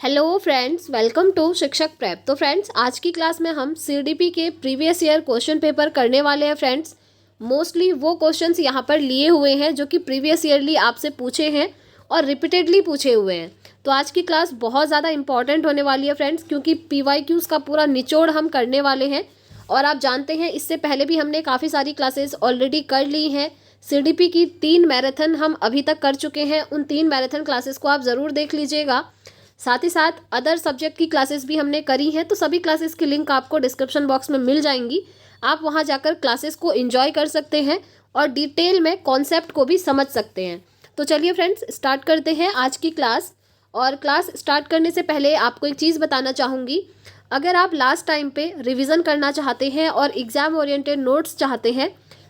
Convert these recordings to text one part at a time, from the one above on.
Hello friends, welcome to शिक्षक prep. तो friends, आज की क्लास में हम सीडीपी के प्रीवियस ईयर क्वेश्चन पेपर करने वाले हैं। फ्रेंड्स, मोस्टली वो क्वेश्चंस यहाँ पर लिए हुए हैं जो कि प्रीवियस ईयरली आपसे पूछे हैं और रिपीटेडली पूछे हुए हैं। तो आज की क्लास बहुत ज़्यादा इंपॉर्टेंट होने वाली है फ्रेंड्स, क्योंकि पीवाईक्यूज़ का पूरा निचोड़ हम करने वाले हैं। और आप जानते हैं, इससे पहले भी हमने काफ़ी सारी क्लासेस ऑलरेडी कर ली हैं। सीडीपी की 3 मैराथन हम अभी तक कर चुके हैं। उन 3 मैराथन क्लासेस को आप ज़रूर देख लीजिएगा। साथ ही साथ अदर सब्जेक्ट की क्लासेस भी हमने करी हैं, तो सभी क्लासेस की लिंक आपको डिस्क्रिप्शन बॉक्स में मिल जाएंगी। आप वहां जाकर क्लासेस को एंजॉय कर सकते हैं और डिटेल में कॉन्सेप्ट को भी समझ सकते हैं। तो चलिए फ्रेंड्स, स्टार्ट करते हैं आज की क्लास। और क्लास स्टार्ट करने से पहले आपको एक चीज़ बताना चाहूँगी। अगर आप लास्ट टाइम पे रिविज़न करना चाहते हैं और एग्ज़ाम ओरिएंटेड नोट्स चाहते हैं,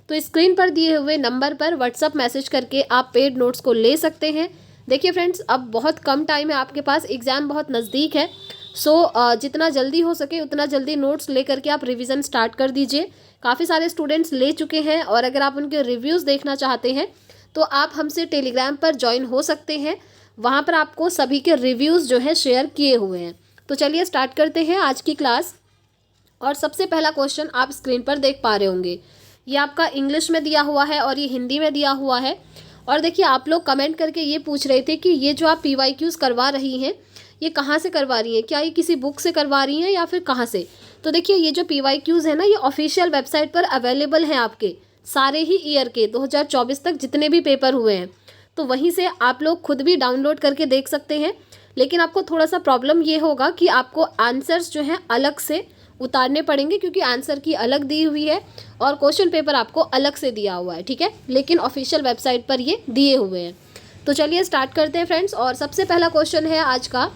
तो स्क्रीन पर दिए हुए नंबर पर व्हाट्सअप मैसेज करके आप पेड नोट्स को ले सकते हैं। देखिए फ्रेंड्स, अब बहुत कम टाइम है आपके पास, एग्ज़ाम बहुत नज़दीक है। सो जितना जल्दी हो सके उतना जल्दी नोट्स लेकर के आप रिवीजन स्टार्ट कर दीजिए। काफ़ी सारे स्टूडेंट्स ले चुके हैं और अगर आप उनके रिव्यूज़ देखना चाहते हैं तो आप हमसे टेलीग्राम पर ज्वाइन हो सकते हैं। वहाँ पर आपको सभी के रिव्यूज़ जो है शेयर किए हुए हैं। तो चलिए स्टार्ट करते हैं आज की क्लास। और सबसे पहला क्वेश्चन आप स्क्रीन पर देख पा रहे होंगे। ये आपका इंग्लिश में दिया हुआ है और ये हिंदी में दिया हुआ है। और देखिए, आप लोग कमेंट करके ये पूछ रहे थे कि ये जो आप पीवाईक्यूज़ करवा रही हैं, ये कहाँ से करवा रही हैं, क्या ये किसी बुक से करवा रही हैं या फिर कहाँ से। तो देखिए, ये जो पीवाईक्यूज़ है ना, ये ऑफिशियल वेबसाइट पर अवेलेबल हैं आपके सारे ही ईयर के 2024 तक जितने भी पेपर हुए हैं। तो वहीं से आप लोग खुद भी डाउनलोड करके देख सकते हैं। लेकिन आपको थोड़ा सा प्रॉब्लम ये होगा कि आपको आंसर्स जो हैं अलग से उतारने पड़ेंगे, क्योंकि आंसर की अलग दी हुई है और क्वेश्चन पेपर आपको अलग से दिया हुआ है, ठीक है। लेकिन ऑफिशियल वेबसाइट पर ये दिए हुए हैं। तो चलिए स्टार्ट करते हैं फ्रेंड्स। और सबसे पहला क्वेश्चन है आज का,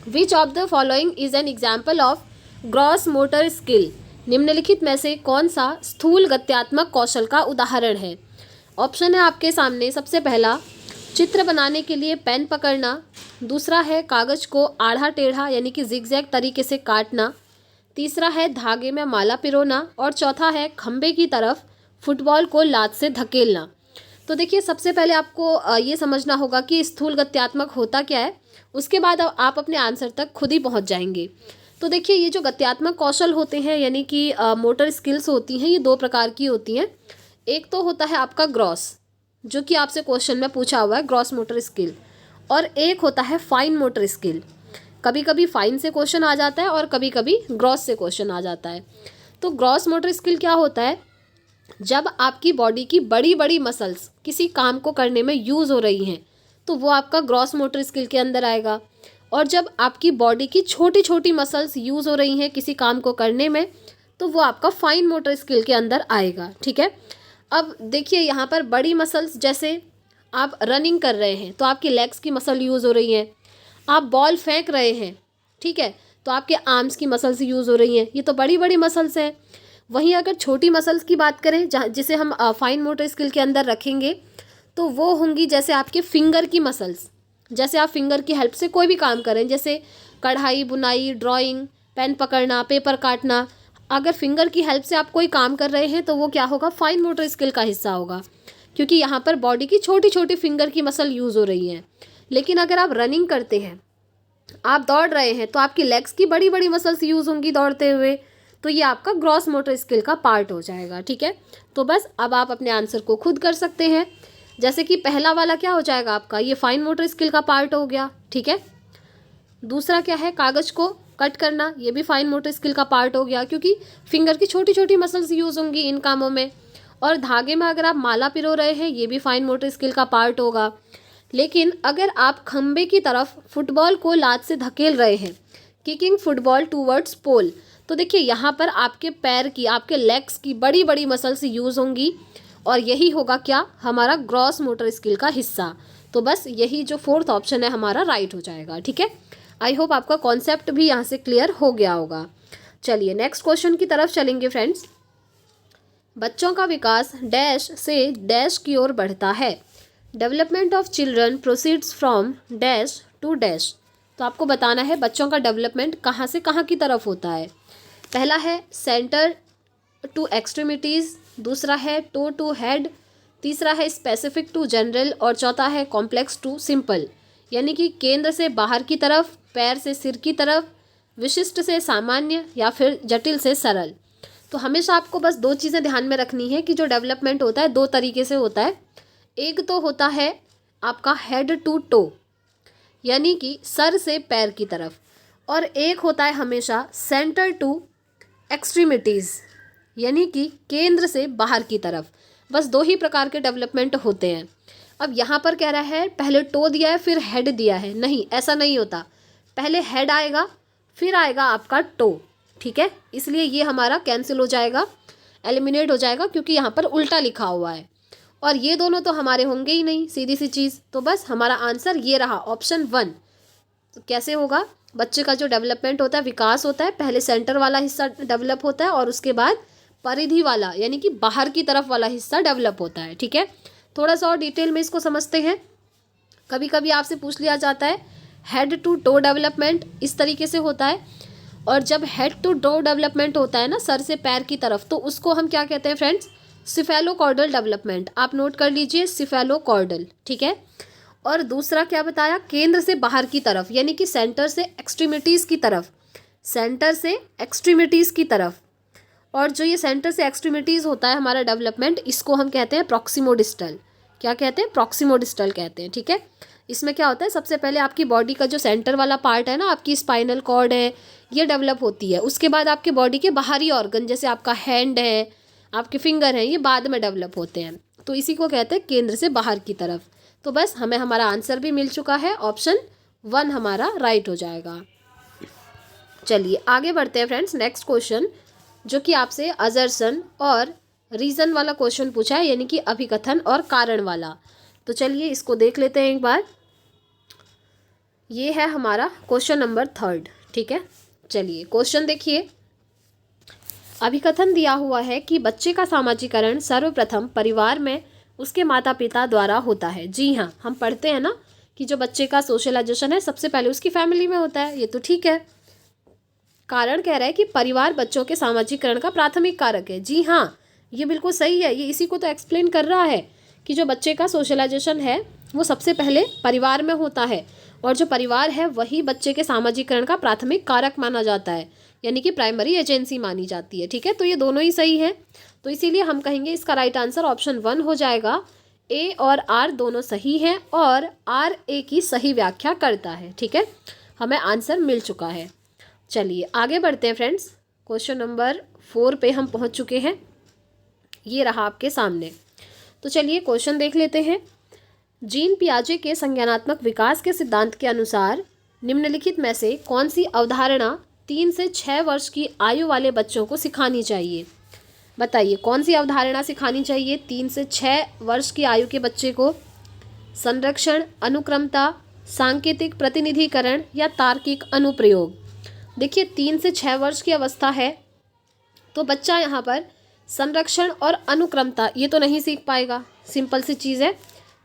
which of the following is an example of gross motor skill. निम्नलिखित में से कौन सा स्थूल गत्यात्मक कौशल का उदाहरण है। ऑप्शन है आपके सामने। सबसे पहला, चित्र बनाने के लिए पेन पकड़ना। दूसरा है कागज को आढ़ा टेढ़ा यानी कि जिगजैग तरीके से काटना। तीसरा है धागे में माला पिरोना। और चौथा है खंबे की तरफ फुटबॉल को लात से धकेलना। तो देखिए, सबसे पहले आपको ये समझना होगा कि स्थूल गत्यात्मक होता क्या है। उसके बाद आप अपने आंसर तक खुद ही पहुंच जाएंगे। तो देखिए, ये जो गत्यात्मक कौशल होते हैं यानी कि मोटर स्किल्स होती हैं, ये 2 प्रकार की होती हैं। एक तो होता है आपका ग्रॉस, जो कि आपसे क्वेश्चन में पूछा हुआ है, ग्रॉस मोटर स्किल। और एक होता है फाइन मोटर स्किल। कभी कभी फाइन से क्वेश्चन आ जाता है और कभी कभी ग्रॉस से क्वेश्चन आ जाता है। तो ग्रॉस मोटर स्किल क्या होता है, जब आपकी बॉडी की बड़ी बड़ी मसल्स किसी काम को करने में यूज़ हो रही हैं, तो वो आपका ग्रॉस मोटर स्किल के अंदर आएगा। और जब आपकी बॉडी की छोटी छोटी मसल्स यूज़ हो रही हैं किसी काम को करने में, तो वो आपका फाइन मोटर स्किल के अंदर आएगा, ठीक है। अब देखिए, यहाँ पर बड़ी मसल्स, जैसे आप रनिंग कर रहे हैं तो आपकी लेग्स की मसल यूज़ हो रही है। आप बॉल फेंक रहे हैं, ठीक है, तो आपके आर्म्स की मसल्स यूज़ हो रही हैं। ये तो बड़ी बड़ी मसल्स हैं। वहीं अगर छोटी मसल्स की बात करें, जहाँ जिसे हम फाइन मोटर स्किल के अंदर रखेंगे, तो वो होंगी जैसे आपके फिंगर की मसल्स। जैसे आप फिंगर की हेल्प से कोई भी काम करें, जैसे कढ़ाई बुनाई, ड्राइंग, पेन पकड़ना, पेपर काटना। अगर फिंगर की हेल्प से आप कोई काम कर रहे हैं तो वो क्या होगा, फाइन मोटर स्किल का हिस्सा होगा, क्योंकि यहाँ पर बॉडी की छोटी छोटी फिंगर की मसल यूज़ हो रही हैं। लेकिन अगर आप रनिंग करते हैं, आप दौड़ रहे हैं, तो आपकी लेग्स की बड़ी बड़ी मसल्स यूज़ होंगी दौड़ते हुए, तो ये आपका ग्रॉस मोटर स्किल का पार्ट हो जाएगा, ठीक है। तो बस अब आप अपने आंसर को खुद कर सकते हैं। जैसे कि पहला वाला क्या हो जाएगा आपका, ये फाइन मोटर स्किल का पार्ट हो गया, ठीक है। दूसरा क्या है, कागज को कट करना, ये भी फाइन मोटर स्किल का पार्ट हो गया, क्योंकि फिंगर की छोटी छोटी मसल्स यूज़ होंगी इन कामों में। और धागे में अगर आप माला पिरो रहे हैं, ये भी फाइन मोटर स्किल का पार्ट होगा। लेकिन अगर आप खंबे की तरफ फुटबॉल को लात से धकेल रहे हैं, किकिंग फुटबॉल टूवर्ड्स पोल, तो देखिए यहाँ पर आपके पैर की, आपके लेग्स की बड़ी बड़ी मसल्स यूज़ होंगी। और यही होगा क्या, हमारा ग्रॉस मोटर स्किल का हिस्सा। तो बस यही जो 4th ऑप्शन है हमारा राइट हो जाएगा, ठीक है। आई होप आपका कॉन्सेप्ट भी यहाँ से क्लियर हो गया होगा। चलिए नेक्स्ट क्वेश्चन की तरफ चलेंगे फ्रेंड्स। बच्चों का विकास डैश से डैश की ओर बढ़ता है। Development of children proceeds from dash to dash. तो आपको बताना है बच्चों का डेवलपमेंट कहाँ से कहाँ की तरफ होता है। पहला है सेंटर टू एक्सट्रीमिटीज़, दूसरा है टो टू हेड, तीसरा है स्पेसिफिक टू जनरल और चौथा है कॉम्प्लेक्स टू सिंपल। यानी कि केंद्र से बाहर की तरफ, पैर से सिर की तरफ, विशिष्ट से सामान्य या फिर जटिल से सरल। तो हमेशा आपको बस दो चीज़ें ध्यान में रखनी है कि जो डेवलपमेंट होता है दो तरीके से होता है। एक तो होता है आपका हेड टू टो, यानी कि सर से पैर की तरफ, और एक होता है हमेशा सेंटर टू एक्सट्रीमिटीज़, यानी कि केंद्र से बाहर की तरफ। बस दो ही प्रकार के डेवलपमेंट होते हैं। अब यहाँ पर कह रहा है पहले टो दिया है फिर हेड दिया है, नहीं ऐसा नहीं होता, पहले हेड आएगा फिर आएगा आपका टो, ठीक है। इसलिए ये हमारा कैंसिल हो जाएगा, एलिमिनेट हो जाएगा, क्योंकि यहाँ पर उल्टा लिखा हुआ है और ये दोनों तो हमारे होंगे ही नहीं, सीधी सी चीज़। तो बस हमारा आंसर ये रहा, ऑप्शन 1। तो कैसे होगा, बच्चे का जो डेवलपमेंट होता है, विकास होता है, पहले सेंटर वाला हिस्सा डेवलप होता है और उसके बाद परिधि वाला यानी कि बाहर की तरफ वाला हिस्सा डेवलप होता है, ठीक है। थोड़ा सा और डिटेल में इसको समझते हैं। कभी कभी आपसे पूछ लिया जाता है हेड टू टो डेवलपमेंट इस तरीके से होता है, और जब हेड टू टो डेवलपमेंट होता है ना सर से पैर की तरफ, तो उसको हम क्या कहते हैं फ्रेंड्स, सिफेलोकॉर्डल डेवलपमेंट। आप नोट कर लीजिए, सिफेलोकॉर्डल, ठीक है। और दूसरा क्या बताया, केंद्र से बाहर की तरफ, यानी कि सेंटर से एक्सट्रीमिटीज़ की तरफ, सेंटर से एक्सट्रीमिटीज़ की तरफ। और जो ये सेंटर से एक्सट्रीमिटीज़ होता है हमारा डेवलपमेंट, इसको हम कहते हैं प्रॉक्सिमोडिस्टल। क्या कहते हैं, प्रॉक्सिमोडिस्टल कहते हैं, ठीक है। इसमें क्या होता है, सबसे पहले आपकी बॉडी का जो सेंटर वाला पार्ट है ना, आपकी स्पाइनल कॉर्ड है, ये डेवलप होती है। उसके बाद आपके बॉडी के बाहरी ऑर्गन जैसे आपका हैंड है, आपके फिंगर हैं, ये बाद में डेवलप होते हैं। तो इसी को कहते हैं केंद्र से बाहर की तरफ। तो बस हमें हमारा आंसर भी मिल चुका है, ऑप्शन 1 हमारा राइट हो जाएगा। चलिए आगे बढ़ते हैं फ्रेंड्स, नेक्स्ट क्वेश्चन जो कि आपसे अजर्सन और रीज़न वाला क्वेश्चन पूछा है, यानी कि अभिकथन और कारण वाला। तो चलिए इसको देख लेते हैं एक बार। ये है हमारा क्वेश्चन नंबर 3, ठीक है। चलिए क्वेश्चन देखिए, अभिकथन दिया हुआ है कि बच्चे का सामाजिकरण सर्वप्रथम परिवार में उसके माता पिता द्वारा होता है। जी हाँ, हम पढ़ते हैं ना कि जो बच्चे का सोशलाइजेशन है सबसे पहले उसकी फैमिली में होता है, ये तो ठीक है। कारण कह रहा है कि परिवार बच्चों के सामाजिकरण का प्राथमिक कारक है। जी हाँ, ये बिल्कुल सही है, ये इसी को तो एक्सप्लेन कर रहा है कि जो बच्चे का सोशलाइजेशन है वो सबसे पहले परिवार में होता है, और जो परिवार है वही बच्चे के सामाजिकरण का प्राथमिक कारक माना जाता है, यानी कि प्राइमरी एजेंसी मानी जाती है, ठीक है। तो ये दोनों ही सही है, तो इसीलिए हम कहेंगे इसका राइट आंसर ऑप्शन 1 हो जाएगा। ए और आर दोनों सही हैं और आर ए की सही व्याख्या करता है, ठीक है। हमें आंसर मिल चुका है। चलिए आगे बढ़ते हैं फ्रेंड्स, क्वेश्चन नंबर 4 पे हम पहुंच चुके हैं, ये रहा आपके सामने। तो चलिए क्वेश्चन देख लेते हैं। जीन पियाजे के संज्ञानात्मक विकास के सिद्धांत के अनुसार निम्नलिखित में से कौन सी अवधारणा 3 से 6 वर्ष की आयु वाले बच्चों को सिखानी चाहिए। बताइए कौन सी अवधारणा सिखानी चाहिए 3 से 6 वर्ष की आयु के बच्चे को। संरक्षण, अनुक्रमता, सांकेतिक प्रतिनिधिकरण या तार्किक अनुप्रयोग। देखिए 3 से 6 वर्ष की अवस्था है तो बच्चा यहाँ पर संरक्षण और अनुक्रमता ये तो नहीं सीख पाएगा, सिंपल सी चीज़ है।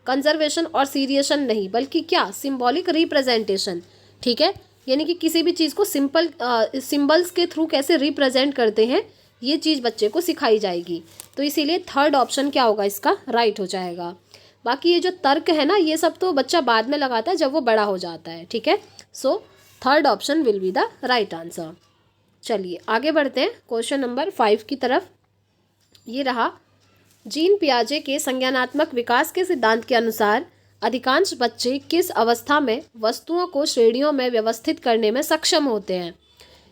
कंजर्वेशन और सीरिएशन नहीं, बल्कि क्या, सिंबॉलिक रिप्रेजेंटेशन, ठीक है। यानी कि किसी भी चीज़ को सिंबल्स के थ्रू कैसे रिप्रेजेंट करते हैं, ये चीज़ बच्चे को सिखाई जाएगी। तो इसीलिए 3rd ऑप्शन क्या होगा, इसका राइट हो जाएगा। बाकी ये जो तर्क है ना, ये सब तो बच्चा बाद में लगाता है जब वो बड़ा हो जाता है, ठीक है। सो 3rd option will be the right answer. चलिए आगे बढ़ते हैं क्वेश्चन नंबर 5 की तरफ। ये रहा, जीन पियाजे के संज्ञानात्मक विकास के सिद्धांत के अनुसार अधिकांश बच्चे किस अवस्था में वस्तुओं को श्रेणियों में व्यवस्थित करने में सक्षम होते हैं।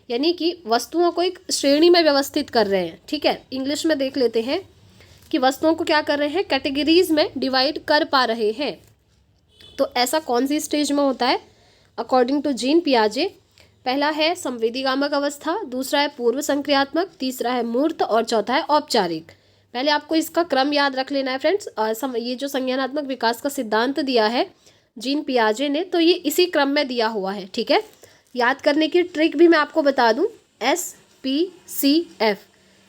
यानी कि वस्तुओं को एक श्रेणी में व्यवस्थित कर रहे हैं, ठीक है। इंग्लिश में देख लेते हैं कि वस्तुओं को क्या कर रहे हैं, कैटेगरीज में डिवाइड कर पा रहे हैं। तो ऐसा कौन सी स्टेज में होता है अकॉर्डिंग टू जीन पियाजे। पहला है संवेदीगामक अवस्था, दूसरा है पूर्व संक्रियात्मक, तीसरा है मूर्त और चौथा है औपचारिक। पहले आपको इसका क्रम याद रख लेना है फ्रेंड्स। ये जो संज्ञानात्मक विकास का सिद्धांत दिया है जीन पियाजे ने, तो ये इसी क्रम में दिया हुआ है, ठीक है। याद करने की ट्रिक भी मैं आपको बता दूं, SPCF।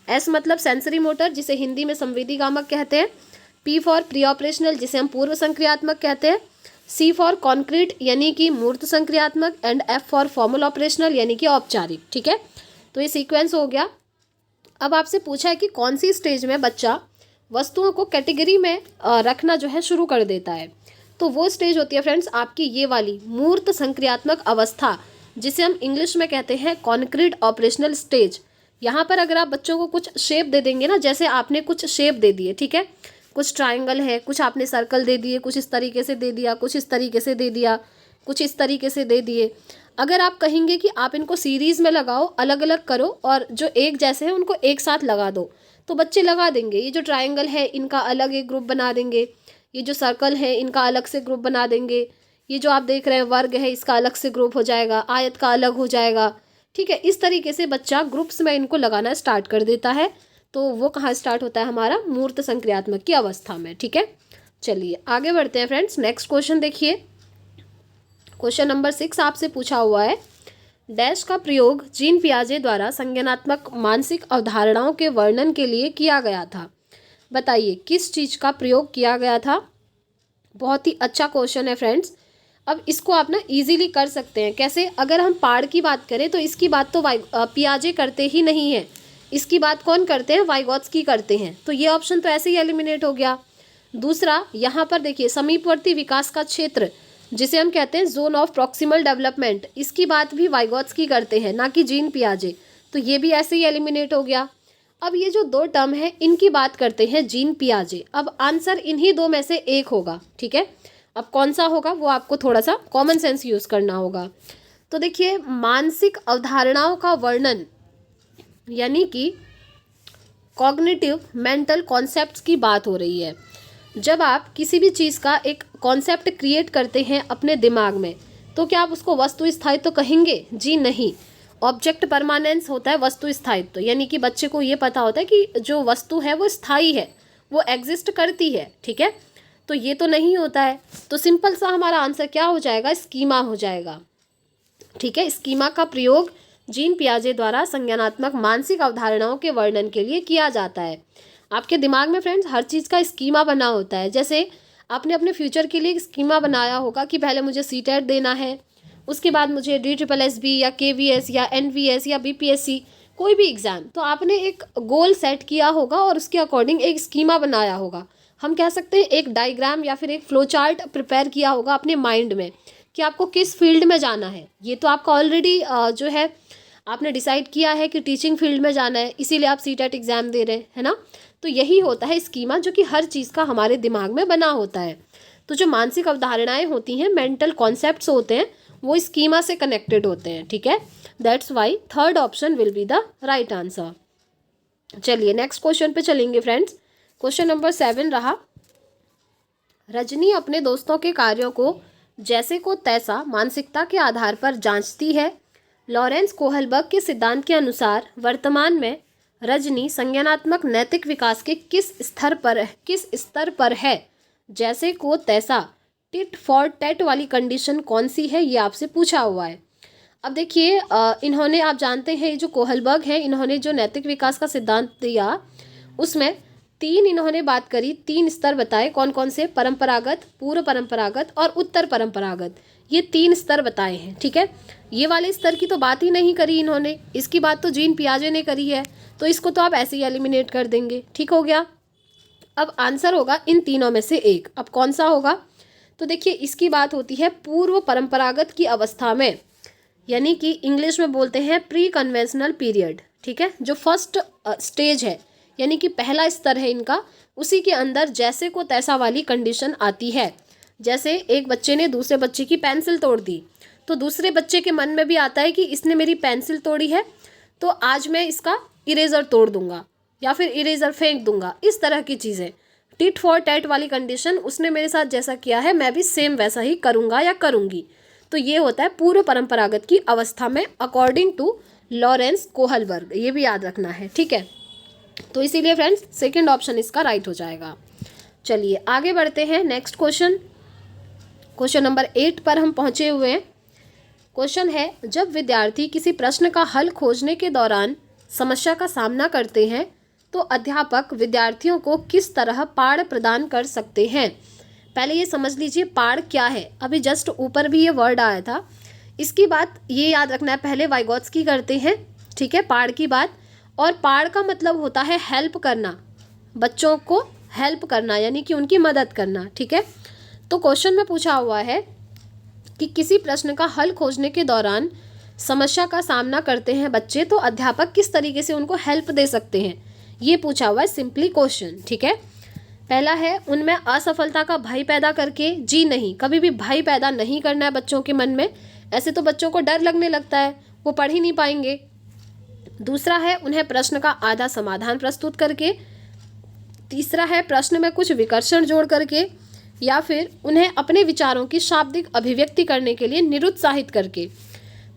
S मतलब सेंसरी मोटर, जिसे हिंदी में संवेदीगामक कहते हैं। P फॉर प्री ऑपरेशनल, जिसे हम पूर्व संक्रियात्मक कहते हैं। C फॉर कॉन्क्रीट यानी कि मूर्त संक्रियात्मक, and F for formal operational यानी कि औपचारिक, ठीक है। तो ये सीक्वेंस हो गया। अब आपसे पूछा है कि कौन सी स्टेज में बच्चा वस्तुओं को कैटेगरी में रखना जो है शुरू कर देता है। तो वो स्टेज होती है फ्रेंड्स आपकी ये वाली मूर्त संक्रियात्मक अवस्था, जिसे हम इंग्लिश में कहते हैं कॉन्क्रीट ऑपरेशनल स्टेज। यहाँ पर अगर आप बच्चों को कुछ शेप दे देंगे ना, जैसे आपने कुछ शेप दे दिए, ठीक है, कुछ ट्राइंगल है, कुछ आपने सर्कल दे दिए, कुछ इस तरीके से दे दिया, कुछ इस तरीके से दे दिया, कुछ इस तरीके से दे दिए। अगर आप कहेंगे कि आप इनको सीरीज़ में लगाओ, अलग अलग करो और जो एक जैसे हैं उनको एक साथ लगा दो, तो बच्चे लगा देंगे। ये जो ट्राइंगल है इनका अलग एक ग्रुप बना देंगे, ये जो सर्कल है इनका अलग से ग्रुप बना देंगे, ये जो आप देख रहे हैं वर्ग है इसका अलग से ग्रुप हो जाएगा, आयत का अलग हो जाएगा, ठीक है। इस तरीके से बच्चा ग्रुप्स में इनको लगाना स्टार्ट कर देता है। तो वो कहाँ स्टार्ट होता है हमारा मूर्त संक्रियात्मक की अवस्था में, ठीक है। चलिए आगे बढ़ते हैं फ्रेंड्स। नेक्स्ट क्वेश्चन देखिए, क्वेश्चन नंबर 6 आपसे पूछा हुआ है, डैश का प्रयोग जीन पियाजे द्वारा संज्ञानात्मक मानसिक अवधारणाओं के वर्णन के लिए किया गया था। बताइए किस चीज़ का प्रयोग किया गया था। बहुत ही अच्छा क्वेश्चन है फ्रेंड्स। अब इसको आप ना इजीली कर सकते हैं। कैसे? अगर हम पाड़ की बात करें तो इसकी बात तो पियाजे करते ही नहीं है, इसकी बात कौन करते हैं? वाइगॉत्स्की करते हैं। तो ये ऑप्शन तो ऐसे ही एलिमिनेट हो गया। दूसरा, यहाँ पर देखिए समीपवर्ती विकास का क्षेत्र जिसे हम कहते हैं जोन ऑफ प्रॉक्सिमल डेवलपमेंट, इसकी बात भी वाइगॉत्स्की करते हैं, ना कि जीन पियाजे। तो ये भी ऐसे ही एलिमिनेट हो गया। अब ये जो दो टर्म है इनकी बात करते हैं जीन पियाजे। अब आंसर इन्हीं दो में से एक होगा, ठीक है। अब कौन सा होगा वो आपको थोड़ा सा कॉमन सेंस यूज़ करना होगा। तो देखिए मानसिक अवधारणाओं का वर्णन यानी कि कॉग्निटिव मेंटल कॉन्सेप्ट्स की बात हो रही है। जब आप किसी भी चीज़ का एक कॉन्सेप्ट क्रिएट करते हैं अपने दिमाग में, तो क्या आप उसको वस्तु स्थायित्व कहेंगे? जी नहीं। ऑब्जेक्ट परमानेंस होता है वस्तु स्थायित्व, यानी कि बच्चे को ये पता होता है कि जो वस्तु है वो स्थायी है, वो एग्जिस्ट करती है, ठीक है। तो ये तो नहीं होता है। तो सिंपल सा हमारा आंसर क्या हो जाएगा? स्कीमा हो जाएगा, ठीक है। स्कीमा का प्रयोग जीन पियाजे द्वारा संज्ञानात्मक मानसिक अवधारणाओं के वर्णन के लिए किया जाता है। आपके दिमाग में फ्रेंड्स हर चीज़ का स्कीमा बना होता है। जैसे आपने अपने फ्यूचर के लिए एक स्कीमा बनाया होगा कि पहले मुझे सीटेट देना है, उसके बाद मुझे DSSB या KVS या NVS या BPSC कोई भी एग्ज़ाम, तो आपने एक गोल सेट किया होगा और उसके अकॉर्डिंग एक स्कीमा बनाया होगा। हम कह सकते हैं एक डायग्राम या फिर एक फ्लो चार्ट प्रिपेयर किया होगा अपने माइंड में कि आपको किस फील्ड में जाना है। ये तो आपका ऑलरेडी जो है आपने डिसाइड किया है कि टीचिंग फील्ड में जाना है, इसीलिए आप सीटेट एग्ज़ाम दे रहे हैं ना। तो यही होता है स्कीमा, जो कि हर चीज़ का हमारे दिमाग में बना होता है। तो जो मानसिक अवधारणाएं होती हैं, मेंटल कॉन्सेप्ट्स होते हैं, वो स्कीमा से कनेक्टेड होते हैं, ठीक है। That's why third option will be the right answer. चलिए नेक्स्ट क्वेश्चन पे चलेंगे फ्रेंड्स। क्वेश्चन नंबर 7 रहा, रजनी अपने दोस्तों के कार्यों को जैसे को तैसा मानसिकता के आधार पर जांचती है। लॉरेंस कोहलबर्ग के सिद्धांत के अनुसार वर्तमान में रजनी संज्ञानात्मक नैतिक विकास के किस स्तर पर है? जैसे को तैसा, टिट फॉर टैट वाली कंडीशन कौन सी है, ये आपसे पूछा हुआ है। अब देखिए इन्होंने, आप जानते हैं ये जो कोहलबर्ग है, इन्होंने जो नैतिक विकास का सिद्धांत दिया उसमें 3 इन्होंने बात करी, 3 स्तर बताए। कौन कौन से? परंपरागत, पूर्व परंपरागत और उत्तर परंपरागत, ये 3 स्तर बताए हैं, ठीक है। ये वाले स्तर की तो बात ही नहीं करी इन्होंने, इसकी बात तो जीन पियाजे ने करी है, तो इसको तो आप ऐसे ही एलिमिनेट कर देंगे, ठीक हो गया। अब आंसर होगा इन तीनों में से एक। अब कौन सा होगा? तो देखिए इसकी बात होती है पूर्व परंपरागत की अवस्था में, यानी कि इंग्लिश में बोलते हैं प्री कन्वेंशनल पीरियड, ठीक है। जो फर्स्ट स्टेज है, यानी कि पहला स्तर है इनका, उसी के अंदर जैसे को तैसा वाली कंडीशन आती है। जैसे एक बच्चे ने दूसरे बच्चे की पेंसिल तोड़ दी, तो दूसरे बच्चे के मन में भी आता है कि इसने मेरी पेंसिल तोड़ी है, तो आज मैं इसका इरेज़र तोड़ दूंगा या फिर इरेज़र फेंक दूंगा। इस तरह की चीज़ें, टिट फॉर टैट वाली कंडीशन, उसने मेरे साथ जैसा किया है मैं भी सेम वैसा ही करूंगा या करूंगी। तो ये होता है पूर्व परंपरागत की अवस्था में, अकॉर्डिंग टू लॉरेंस कोहलबर्ग। ये भी याद रखना है, ठीक है। तो इसीलिए फ्रेंड्स सेकंड ऑप्शन इसका राइट हो जाएगा। चलिए आगे बढ़ते हैं। नेक्स्ट क्वेश्चन, क्वेश्चन नंबर 8 पर हम पहुंचे हुए हैं। क्वेश्चन है, जब विद्यार्थी किसी प्रश्न का हल खोजने के दौरान समस्या का सामना करते हैं तो अध्यापक विद्यार्थियों को किस तरह पाठ प्रदान कर सकते हैं? पहले ये समझ लीजिए पाठ क्या है। अभी जस्ट ऊपर भी ये वर्ड आया था, इसकी बात ये याद रखना है, पहले वाइगॉत्स्की करते हैं, ठीक है, पाठ की बात। और पाठ का मतलब होता है हेल्प करना, बच्चों को हेल्प करना, यानी कि उनकी मदद करना, ठीक है। तो क्वेश्चन में पूछा हुआ है कि किसी प्रश्न का हल खोजने के दौरान समस्या का सामना करते हैं बच्चे, तो अध्यापक किस तरीके से उनको हेल्प दे सकते हैं, ये पूछा हुआ है सिंपली क्वेश्चन। ठीक है, पहला है उनमें असफलता का भय पैदा करके। जी नहीं, कभी भी भय पैदा नहीं करना है बच्चों के मन में, ऐसे तो बच्चों को डर लगने लगता है, वो पढ़ ही नहीं पाएंगे। दूसरा है उन्हें प्रश्न का आधा समाधान प्रस्तुत करके। तीसरा है प्रश्न में कुछ विकर्षण जोड़ करके, या फिर उन्हें अपने विचारों की शाब्दिक अभिव्यक्ति करने के लिए निरुत्साहित करके।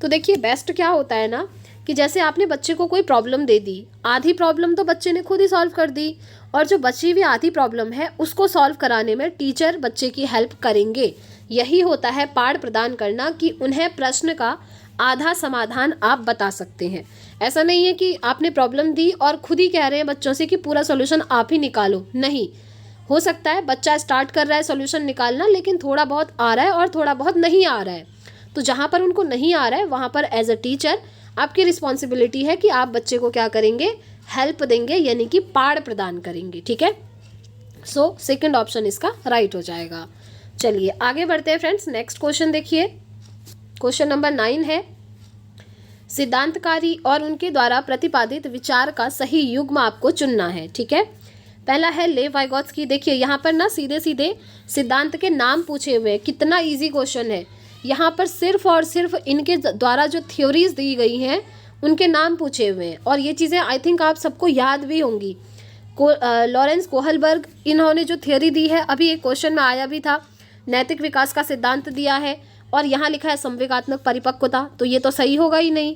तो देखिए बेस्ट क्या होता है ना, कि जैसे आपने बच्चे को कोई प्रॉब्लम दे दी, आधी प्रॉब्लम तो बच्चे ने खुद ही सॉल्व कर दी, और जो बची हुई आधी प्रॉब्लम है उसको सॉल्व कराने में टीचर बच्चे की हेल्प करेंगे। यही होता है पाठ प्रदान करना, कि उन्हें प्रश्न का आधा समाधान आप बता सकते हैं। ऐसा नहीं है कि आपने प्रॉब्लम दी और खुद ही कह रहे हैं बच्चों से कि पूरा सॉल्यूशन आप ही निकालो। नहीं, हो सकता है बच्चा स्टार्ट कर रहा है सॉल्यूशन निकालना, लेकिन थोड़ा बहुत आ रहा है और थोड़ा बहुत नहीं आ रहा है। तो जहाँ पर उनको नहीं आ रहा है वहाँ पर एज अ टीचर आपकी रिस्पॉन्सिबिलिटी है कि आप बच्चे को क्या करेंगे, हेल्प देंगे, यानी कि पाठ प्रदान करेंगे। ठीक है, सो सेकंड ऑप्शन इसका राइट हो जाएगा। चलिए आगे बढ़ते हैं फ्रेंड्स, नेक्स्ट क्वेश्चन देखिए। क्वेश्चन नंबर 9 है, सिद्धांतकारी और उनके द्वारा प्रतिपादित विचार का सही युग्म आपको चुनना है। ठीक है, पहला है लेव वाइगोत्स्की। देखिए यहाँ पर ना सीधे सीधे सिद्धांत के नाम पूछे हुए हैं, कितना इजी क्वेश्चन है। यहाँ पर सिर्फ और सिर्फ इनके द्वारा जो थ्योरीज दी गई हैं उनके नाम पूछे हुए हैं, और ये चीज़ें आई थिंक आप सबको याद भी होंगी। लॉरेंस कोहलबर्ग, इन्होंने जो थ्योरी दी है, अभी एक क्वेश्चन में आया भी था, नैतिक विकास का सिद्धांत दिया है, और यहाँ लिखा है संवेगात्मक परिपक्वता, तो ये तो सही होगा ही नहीं।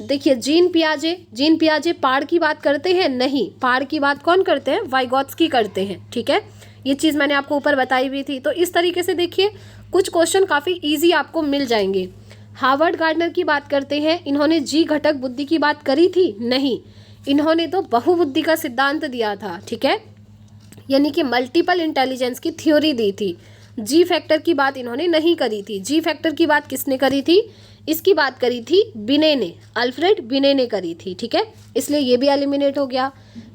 देखिए जीन पियाजे पाड़ की बात करते हैं? नहीं, पाड़ की बात कौन करते हैं, वाइगोत्स्की करते हैं। ठीक है, ये चीज़ मैंने आपको ऊपर बताई हुई थी। तो इस तरीके से देखिए कुछ क्वेश्चन काफ़ी इजी आपको मिल जाएंगे। हार्वर्ड गार्डनर की बात करते हैं, इन्होंने जी घटक बुद्धि की बात करी थी? नहीं, इन्होंने तो बहुबुद्धि का सिद्धांत दिया था। ठीक है, यानी कि मल्टीपल इंटेलिजेंस की थ्योरी दी थी। जी फैक्टर की बात इन्होंने नहीं करी थी। जी फैक्टर की बात किसने करी थी, इसकी बात करी थी बिने ने, अल्फ्रेड बिने ने करी थी। ठीक है, इसलिए ये भी एलिमिनेट हो गया।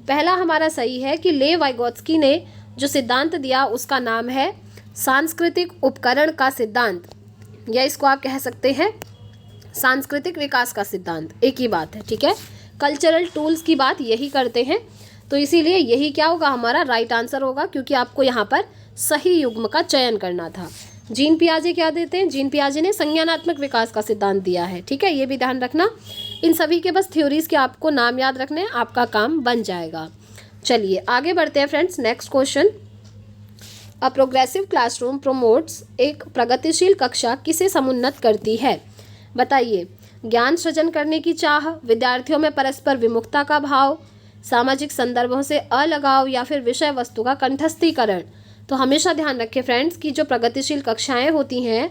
पहला हमारा सही है कि लेव वाइगोत्स्की ने जो सिद्धांत दिया उसका नाम है सांस्कृतिक उपकरण का सिद्धांत, या इसको आप कह सकते हैं सांस्कृतिक विकास का सिद्धांत, एक ही बात है। ठीक है, कल्चरल टूल्स की बात यही करते हैं, तो इसीलिए यही क्या होगा, हमारा राइट आंसर होगा, क्योंकि आपको यहाँ पर सही युग्म का चयन करना था। जीन पियाजे क्या देते हैं, जीन पियाजे ने संज्ञानात्मक विकास का सिद्धांत दिया है। ठीक है, ये भी ध्यान रखना, इन सभी के बस थ्योरीज के आपको नाम याद रखने हैं, आपका काम बन जाएगा। चलिए आगे बढ़ते हैं friends, next question. A progressive classroom promotes, एक प्रगतिशील कक्षा किसे समुन्नत करती है, बताइए। ज्ञान सृजन करने की चाह, विद्यार्थियों में परस्पर विमुखता का भाव, सामाजिक संदर्भों से अलगाव, या फिर विषय वस्तु का कंठस्थीकरण। तो हमेशा ध्यान रखें फ्रेंड्स कि जो प्रगतिशील कक्षाएं होती हैं,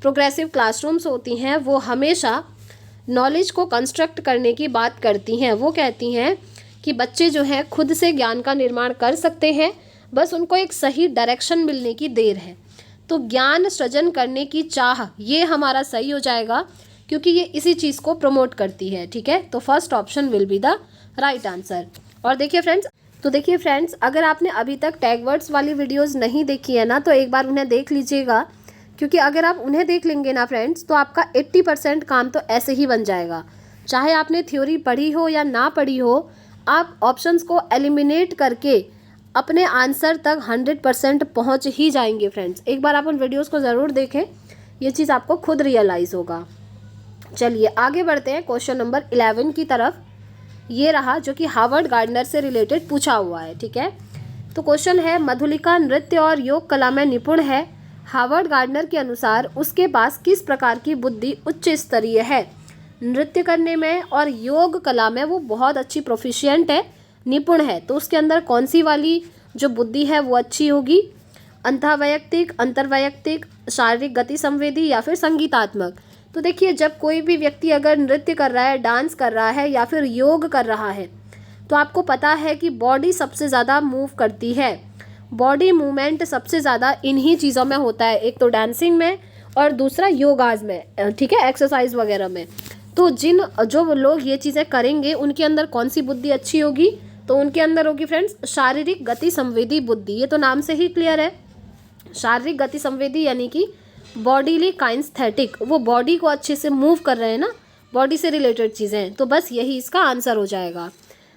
प्रोग्रेसिव क्लासरूम्स होती हैं, वो हमेशा नॉलेज को कंस्ट्रक्ट करने की बात करती हैं। वो कहती हैं कि बच्चे जो है खुद से ज्ञान का निर्माण कर सकते हैं, बस उनको एक सही डायरेक्शन मिलने की देर है। तो ज्ञान सृजन करने की चाह, ये हमारा सही हो जाएगा, क्योंकि ये इसी चीज़ को प्रमोट करती है। ठीक है, तो first option will be the right answer. और देखिए फ्रेंड्स, अगर आपने अभी तक टैग वर्ड्स वाली वीडियोस नहीं देखी है ना, तो एक बार उन्हें देख लीजिएगा, क्योंकि अगर आप उन्हें देख लेंगे ना फ्रेंड्स, तो आपका 80% काम तो ऐसे ही बन जाएगा। चाहे आपने थ्योरी पढ़ी हो या ना पढ़ी हो, आप ऑप्शंस को एलिमिनेट करके अपने आंसर तक 100% पहुँच ही जाएंगे फ्रेंड्स। एक बार आप उन वीडियोज़ को ज़रूर देखें, ये चीज़ आपको खुद रियलाइज़ होगा। चलिए आगे बढ़ते हैं क्वेश्चन नंबर 11 की तरफ। ये रहा जो कि हार्वर्ड गार्डनर से रिलेटेड पूछा हुआ है। ठीक है, तो क्वेश्चन है, मधुलिका नृत्य और योग कला में निपुण है। हार्वर्ड गार्डनर के अनुसार उसके पास किस प्रकार की बुद्धि उच्च स्तरीय है। नृत्य करने में और योग कला में वो बहुत अच्छी प्रोफिशिएंट है, निपुण है, तो उसके अंदर कौन सी वाली जो बुद्धि है वो अच्छी होगी। अंतःवैयक्तिक, अंतर्वैयक्तिक, शारीरिक गति संवेदी, या फिर संगीतात्मक। तो देखिए जब कोई भी व्यक्ति अगर नृत्य कर रहा है, डांस कर रहा है, या फिर योग कर रहा है, तो आपको पता है कि बॉडी सबसे ज़्यादा मूव करती है। बॉडी मूवमेंट सबसे ज़्यादा इन्हीं चीज़ों में होता है, एक तो डांसिंग में और दूसरा योगाज में। ठीक है, एक्सरसाइज वगैरह में। तो जो लोग ये चीज़ें करेंगे उनके अंदर कौन सी बुद्धि अच्छी होगी, तो उनके अंदर होगी फ्रेंड्स शारीरिक गति संवेदी बुद्धि। ये तो नाम से ही क्लियर है। शारीरिक गति संवेदी यानी कि बॉडीली काइंस्थेटिक, वो बॉडी को अच्छे से मूव कर रहे हैं ना, बॉडी से रिलेटेड चीज़ें, तो बस यही इसका आंसर हो जाएगा।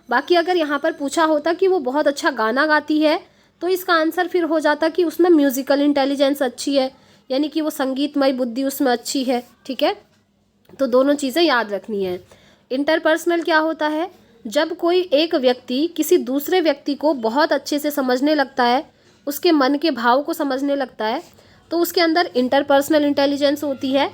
बाकी अगर यहाँ पर पूछा होता कि वो बहुत अच्छा गाना गाती है, तो इसका आंसर फिर हो जाता कि उसमें म्यूजिकल इंटेलिजेंस अच्छी है, यानी कि वो संगीतमय बुद्धि उसमें अच्छी है। ठीक है, तो दोनों चीज़ें याद रखनी है। इंटरपर्सनल क्या होता है? जब कोई एक व्यक्ति किसी दूसरे व्यक्ति को बहुत अच्छे से समझने लगता है, उसके मन के भाव को समझने लगता है, तो उसके अंदर इंटरपर्सनल इंटेलिजेंस होती है।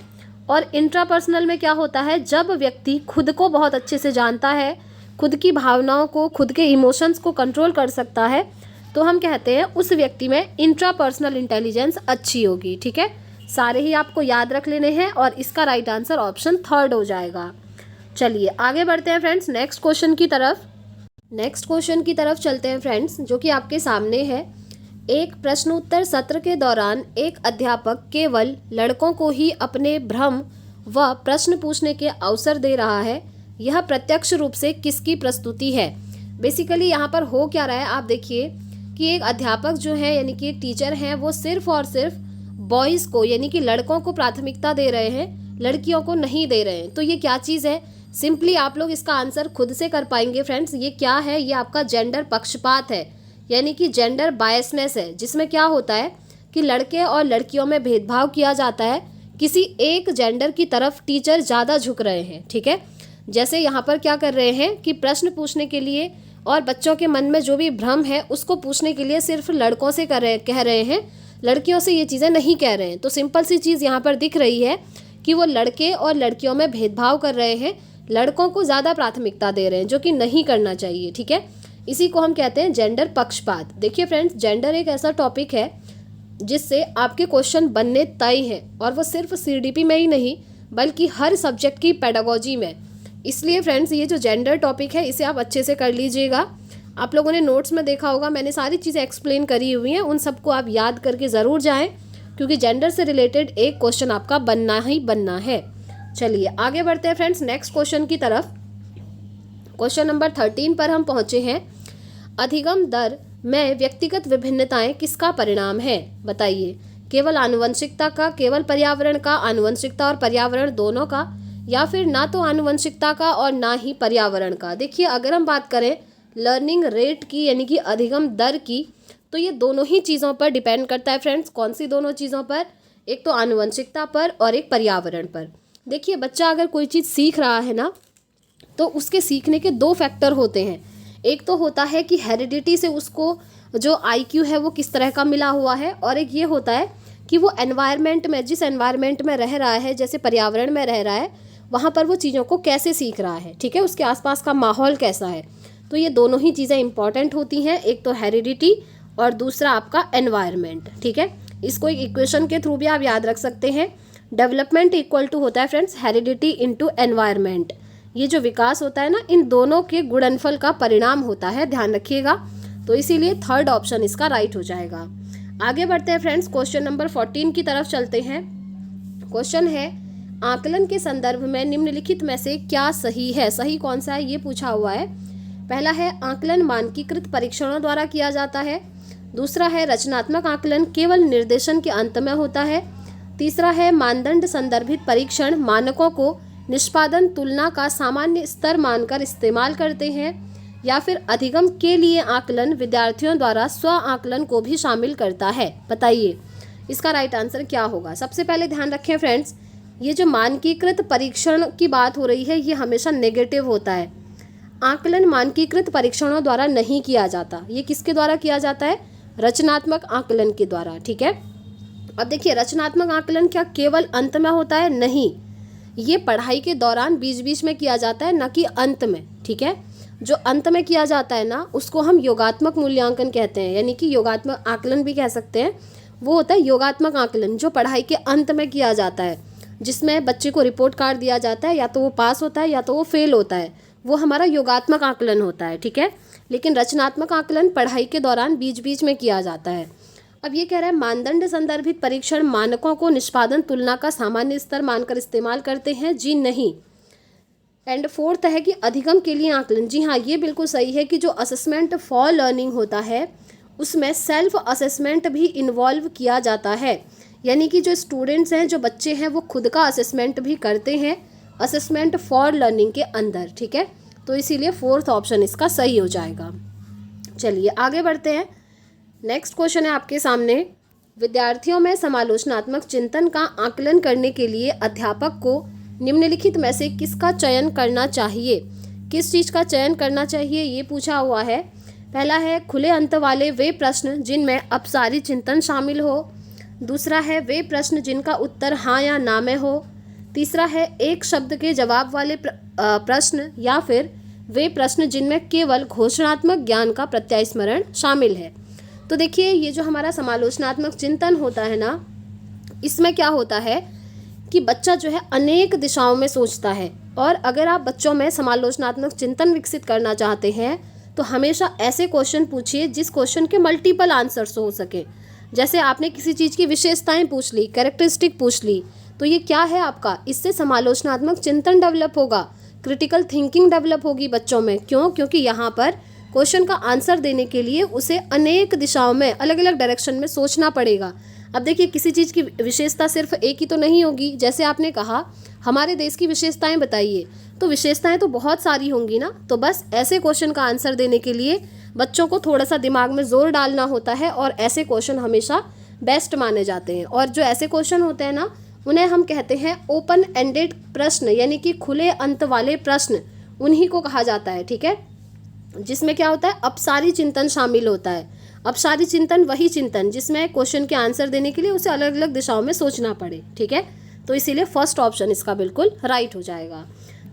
और इंट्रापर्सनल में क्या होता है? जब व्यक्ति खुद को बहुत अच्छे से जानता है, खुद की भावनाओं को, खुद के इमोशंस को कंट्रोल कर सकता है, तो हम कहते हैं उस व्यक्ति में इंट्रापर्सनल इंटेलिजेंस अच्छी होगी। ठीक है, सारे ही आपको याद रख लेने हैं और इसका राइट आंसर ऑप्शन 3 हो जाएगा। चलिए आगे बढ़ते हैं फ्रेंड्स नेक्स्ट क्वेश्चन की तरफ चलते हैं फ्रेंड्स, जो कि आपके सामने है। एक प्रश्नोत्तर सत्र के दौरान एक अध्यापक केवल लड़कों को ही अपने भ्रम व प्रश्न पूछने के अवसर दे रहा है, यह प्रत्यक्ष रूप से किसकी प्रस्तुति है? बेसिकली यहाँ पर हो क्या रहा है, आप देखिए कि एक अध्यापक जो है यानी कि एक टीचर हैं, वो सिर्फ और सिर्फ बॉयज़ को यानी कि लड़कों को प्राथमिकता दे रहे हैं, लड़कियों को नहीं दे रहे हैं। तो ये क्या चीज़ है? सिंपली आप लोग इसका आंसर खुद से कर पाएंगे फ्रेंड्स। ये क्या है? ये आपका जेंडर पक्षपात है, यानी कि जेंडर बायसनेस है, जिसमें क्या होता है कि लड़के और लड़कियों में भेदभाव किया जाता है, किसी एक जेंडर की तरफ टीचर ज़्यादा झुक रहे हैं। ठीक है, जैसे यहाँ पर क्या कर रहे हैं कि प्रश्न पूछने के लिए और बच्चों के मन में जो भी भ्रम है उसको पूछने के लिए सिर्फ लड़कों से कह रहे हैं, लड़कियों से ये चीज़ें नहीं कह रहे हैं। तो सिंपल सी चीज़ यहाँ पर दिख रही है कि वो लड़के और लड़कियों में भेदभाव कर रहे हैं, लड़कों को ज़्यादा प्राथमिकता दे रहे हैं, जो कि नहीं करना चाहिए। ठीक है, इसी को हम कहते हैं जेंडर पक्षपात। देखिए फ्रेंड्स, जेंडर एक ऐसा टॉपिक है जिससे आपके क्वेश्चन बनने तय हैं, और वो सिर्फ सीडीपी में ही नहीं बल्कि हर सब्जेक्ट की पेडागोजी में। इसलिए फ्रेंड्स, ये जो जेंडर टॉपिक है इसे आप अच्छे से कर लीजिएगा। आप लोगों ने नोट्स में देखा होगा, मैंने सारी चीज़ें एक्सप्लेन करी हुई हैं, उन सबको आप याद करके ज़रूर जाएं, क्योंकि जेंडर से रिलेटेड एक क्वेश्चन आपका बनना ही बनना है। चलिए आगे बढ़ते हैं फ्रेंड्स नेक्स्ट क्वेश्चन की तरफ। क्वेश्चन नंबर 13 पर हम पहुँचे हैं। अधिगम दर में व्यक्तिगत विभिन्नताएं किसका परिणाम है? बताइए। केवल आनुवंशिकता का, केवल पर्यावरण का, आनुवंशिकता और पर्यावरण दोनों का, या फिर ना तो आनुवंशिकता का और ना ही पर्यावरण का? देखिए, अगर हम बात करें लर्निंग रेट की यानी कि अधिगम दर की, तो ये दोनों ही चीज़ों पर डिपेंड करता है फ्रेंड्स। कौन सी दोनों चीज़ों पर? एक तो आनुवंशिकता पर और एक पर्यावरण पर। देखिए, बच्चा अगर कोई चीज़ सीख रहा है ना, तो उसके सीखने के 2 फैक्टर होते हैं। एक तो होता है कि हेरिडिटी से उसको जो आईक्यू है वो किस तरह का मिला हुआ है, और एक ये होता है कि वो एनवायरनमेंट में, जिस एनवायरनमेंट में रह रहा है, जैसे पर्यावरण में रह रहा है, वहाँ पर वो चीज़ों को कैसे सीख रहा है। ठीक है, उसके आसपास का माहौल कैसा है। तो ये दोनों ही चीज़ें इंपॉर्टेंट होती हैं, एक तो हेरिडिटी और दूसरा आपका एनवायरनमेंट। ठीक है, इसको एक इक्वेशन के थ्रू भी आप याद रख सकते हैं। डेवलपमेंट इक्वल टू होता है फ्रेंड्स हेरिडिटी इंटू एनवायरनमेंट। ये जो विकास होता है ना, इन दोनों के गुणनफल का परिणाम होता है, ध्यान रखिएगा। तो इसीलिए 3rd ऑप्शन इसका राइट हो जाएगा। आगे बढ़ते हैं फ्रेंड्स, क्वेश्चन नंबर 14 की तरफ चलते हैं। क्वेश्चन है, आकलन के संदर्भ में निम्नलिखित में से क्या सही है? सही कौन सा है ये पूछा हुआ है। पहला है, आकलन मानकीकृत परीक्षणों द्वारा किया जाता है। दूसरा है, रचनात्मक आकलन केवल निर्देशन के अंत में होता है। तीसरा है, मानदंड संदर्भित परीक्षण मानकों को निष्पादन तुलना का सामान्य स्तर मानकर इस्तेमाल करते हैं। या फिर अधिगम के लिए आकलन विद्यार्थियों द्वारा स्व आकलन को भी शामिल करता है। बताइए इसका राइट आंसर क्या होगा। सबसे पहले ध्यान रखें फ्रेंड्स, ये जो मानकीकृत परीक्षण की बात हो रही है ये हमेशा नेगेटिव होता है। आकलन मानकीकृत परीक्षणों द्वारा नहीं किया जाता। ये किसके द्वारा किया जाता है? रचनात्मक आकलन के द्वारा। ठीक है, अब देखिए, रचनात्मक आकलन क्या केवल अंत में होता है? नहीं, ये पढ़ाई के दौरान बीच बीच में किया जाता है, न कि अंत में। ठीक है, जो अंत में किया जाता है ना, उसको हम योगात्मक मूल्यांकन कहते हैं, यानी कि योगात्मक आकलन भी कह सकते हैं। वो होता है योगात्मक आकलन जो पढ़ाई के अंत में किया जाता है, जिसमें बच्चे को रिपोर्ट कार्ड दिया जाता है, या तो वो पास होता है या तो वो फेल होता है, वो हमारा योगात्मक आकलन होता है। ठीक है, लेकिन रचनात्मक आकलन पढ़ाई के दौरान बीच बीच में किया जाता है। अब ये कह रहा है, मानदंड संदर्भित परीक्षण मानकों को निष्पादन तुलना का सामान्य स्तर मानकर इस्तेमाल करते हैं। जी नहीं। एंड 4th है कि अधिगम के लिए आकलन। जी हाँ, ये बिल्कुल सही है कि जो असेसमेंट फॉर लर्निंग होता है उसमें सेल्फ असेसमेंट भी इन्वॉल्व किया जाता है, यानी कि जो स्टूडेंट्स हैं, जो बच्चे हैं, वो खुद का असेसमेंट भी करते हैं असेसमेंट फॉर लर्निंग के अंदर। ठीक है, तो इसीलिए फोर्थ ऑप्शन इसका सही हो जाएगा। चलिए आगे बढ़ते हैं। नेक्स्ट क्वेश्चन है आपके सामने, विद्यार्थियों में समालोचनात्मक चिंतन का आकलन करने के लिए अध्यापक को निम्नलिखित में से किसका चयन करना चाहिए? किस चीज़ का चयन करना चाहिए ये पूछा हुआ है। पहला है खुले अंत वाले वे प्रश्न जिनमें अपसारी चिंतन शामिल हो। दूसरा है वे प्रश्न जिनका उत्तर हाँ या ना में हो। तीसरा है एक शब्द के जवाब वाले प्रश्न, या फिर वे प्रश्न जिनमें केवल घोषणात्मक ज्ञान का प्रत्यास्मरण शामिल है। तो देखिए, ये जो हमारा समालोचनात्मक चिंतन होता है ना, इसमें क्या होता है कि बच्चा जो है अनेक दिशाओं में सोचता है, और अगर आप बच्चों में समालोचनात्मक चिंतन विकसित करना चाहते हैं तो हमेशा ऐसे क्वेश्चन पूछिए जिस क्वेश्चन के मल्टीपल आंसर्स हो सके। जैसे आपने किसी चीज़ की विशेषताएं पूछ ली, कैरेक्टरिस्टिक पूछ ली, तो ये क्या है आपका, इससे समालोचनात्मक चिंतन डेवलप होगा, क्रिटिकल थिंकिंग डेवलप होगी बच्चों में। क्यों? क्योंकि यहाँ पर क्वेश्चन का आंसर देने के लिए उसे अनेक दिशाओं में, अलग अलग डायरेक्शन में सोचना पड़ेगा। अब देखिए, किसी चीज़ की विशेषता सिर्फ एक ही तो नहीं होगी। जैसे आपने कहा हमारे देश की विशेषताएं बताइए, तो विशेषताएं तो बहुत सारी होंगी ना। तो बस ऐसे क्वेश्चन का आंसर देने के लिए बच्चों को थोड़ा सा दिमाग में जोर डालना होता है, और ऐसे क्वेश्चन हमेशा बेस्ट माने जाते हैं। और जो ऐसे क्वेश्चन होते हैं ना, उन्हें हम कहते हैं ओपन एंडेड प्रश्न, यानी कि खुले अंत वाले प्रश्न, उन्हीं को कहा जाता है। ठीक है, जिसमें क्या होता है, अपसारी चिंतन शामिल होता है। अपसारी चिंतन वही चिंतन जिसमें क्वेश्चन के आंसर देने के लिए उसे अलग अलग दिशाओं में सोचना पड़े। ठीक है, तो इसीलिए फर्स्ट ऑप्शन इसका बिल्कुल राइट हो जाएगा।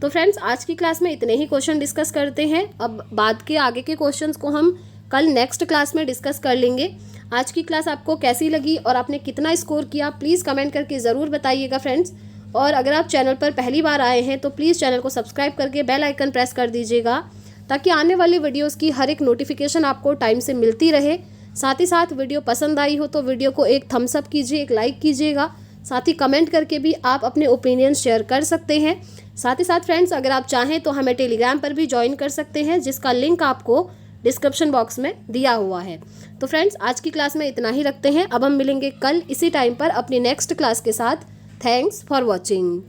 तो फ्रेंड्स, आज की क्लास में इतने ही क्वेश्चन डिस्कस करते हैं। अब बाद के आगे के क्वेश्चंस को हम कल नेक्स्ट क्लास में डिस्कस कर लेंगे। आज की क्लास आपको कैसी लगी और आपने कितना स्कोर किया, प्लीज़ कमेंट करके ज़रूर बताइएगा फ्रेंड्स। और अगर आप चैनल पर पहली बार आए हैं तो प्लीज़ चैनल को सब्सक्राइब करके बेल आइकन प्रेस कर दीजिएगा, ताकि आने वाली वीडियोस की हर एक नोटिफिकेशन आपको टाइम से मिलती रहे। साथ ही साथ वीडियो पसंद आई हो तो वीडियो को एक थम्स अप कीजिए, एक लाइक कीजिएगा। साथ ही कमेंट करके भी आप अपने ओपिनियन शेयर कर सकते हैं। साथ ही साथ फ्रेंड्स, अगर आप चाहें तो हमें टेलीग्राम पर भी ज्वाइन कर सकते हैं, जिसका लिंक आपको डिस्क्रिप्शन बॉक्स में दिया हुआ है। तो फ्रेंड्स, आज की क्लास में इतना ही रखते हैं। अब हम मिलेंगे कल इसी टाइम पर अपनी नेक्स्ट क्लास के साथ। Thanks for watching.